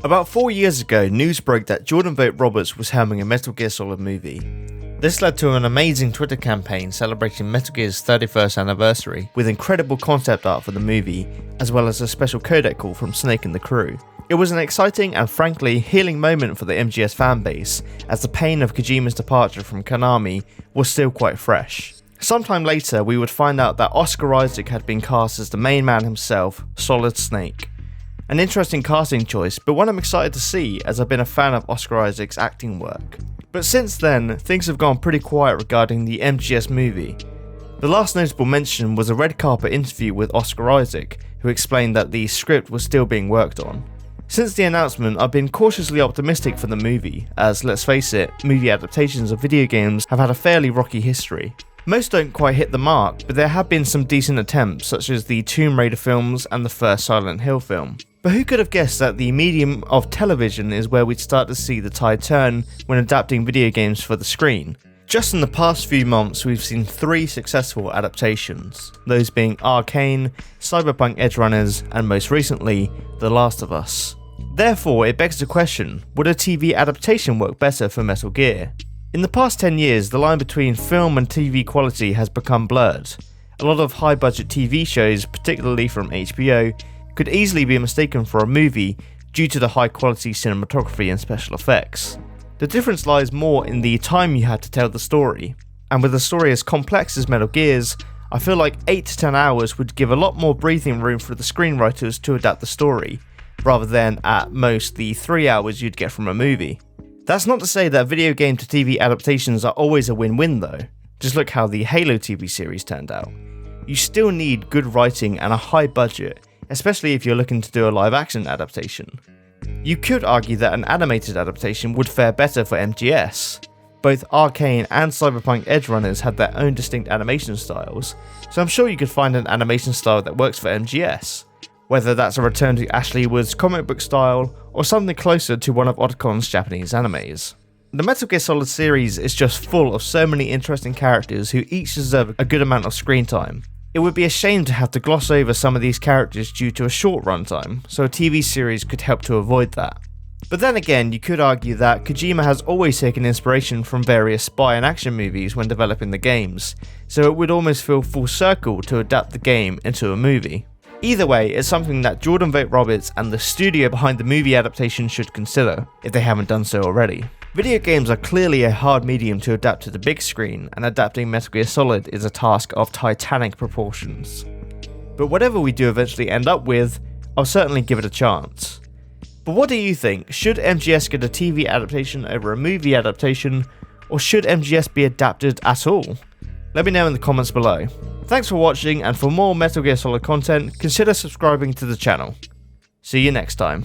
About 4 years ago, news broke that Jordan Vogt Roberts was helming a Metal Gear Solid movie. This led to an amazing Twitter campaign celebrating Metal Gear's 31st anniversary, with incredible concept art for the movie, as well as a special codec call from Snake and the crew. It was an exciting and frankly healing moment for the MGS fanbase, as the pain of Kojima's departure from Konami was still quite fresh. Sometime later, we would find out that Oscar Isaac had been cast as the main man himself, Solid Snake. An interesting casting choice, but one I'm excited to see as I've been a fan of Oscar Isaac's acting work. But since then, things have gone pretty quiet regarding the MGS movie. The last notable mention was a red carpet interview with Oscar Isaac, who explained that the script was still being worked on. Since the announcement, I've been cautiously optimistic for the movie, as let's face it, movie adaptations of video games have had a fairly rocky history. Most don't quite hit the mark, but there have been some decent attempts, such as the Tomb Raider films and the first Silent Hill film. But who could have guessed that the medium of television is where we'd start to see the tide turn when adapting video games for the screen? Just in the past few months, we've seen 3 successful adaptations, those being Arcan, Cyberpunk Edgerunmers, and most recently, The Last of Us. Therefore, it begs the question, would a TV adaptation work better for Metal Gear? In the past 10 years, the line between film and TV quality has become blurred. A lot of high-budget TV shows, particularly from HBO, could easily be mistaken for a movie due to the high-quality cinematography and special effects. The difference lies more in the time you had to tell the story, and with a story as complex as Metal Gear's, I feel like 8 to 10 hours would give a lot more breathing room for the screenwriters to adapt the story, rather than at most the 3 hours you'd get from a movie. That's not to say that video game to TV adaptations are always a win-win though. Just look how the Halo TV series turned out. You still need good writing and a high budget, especially if you're looking to do a live action adaptation. You could argue that an animated adaptation would fare better for MGS. Both Arcane and Cyberpunk Edgerunners had their own distinct animation styles, so I'm sure you could find an animation style that works for MGS. Whether that's a return to Ashley Wood's comic book style, or something closer to one of Otacon's Japanese animes. The Metal Gear Solid series is just full of so many interesting characters who each deserve a good amount of screen time. It would be a shame to have to gloss over some of these characters due to a short runtime, so a TV series could help to avoid that. But then again, you could argue that Kojima has always taken inspiration from various spy and action movies when developing the games, so it would almost feel full circle to adapt the game into a movie. Either way, it's something that Jordan Vogt Roberts and the studio behind the movie adaptation should consider, if they haven't done so already. Video games are clearly a hard medium to adapt to the big screen, and adapting Metal Gear Solid is a task of titanic proportions. But whatever we do eventually end up with, I'll certainly give it a chance. But what do you think? Should MGS get a TV adaptation over a movie adaptation, or should MGS be adapted at all? Let me know in the comments below. Thanks for watching, and for more Metal Gear Solid content, consider subscribing to the channel. See you next time.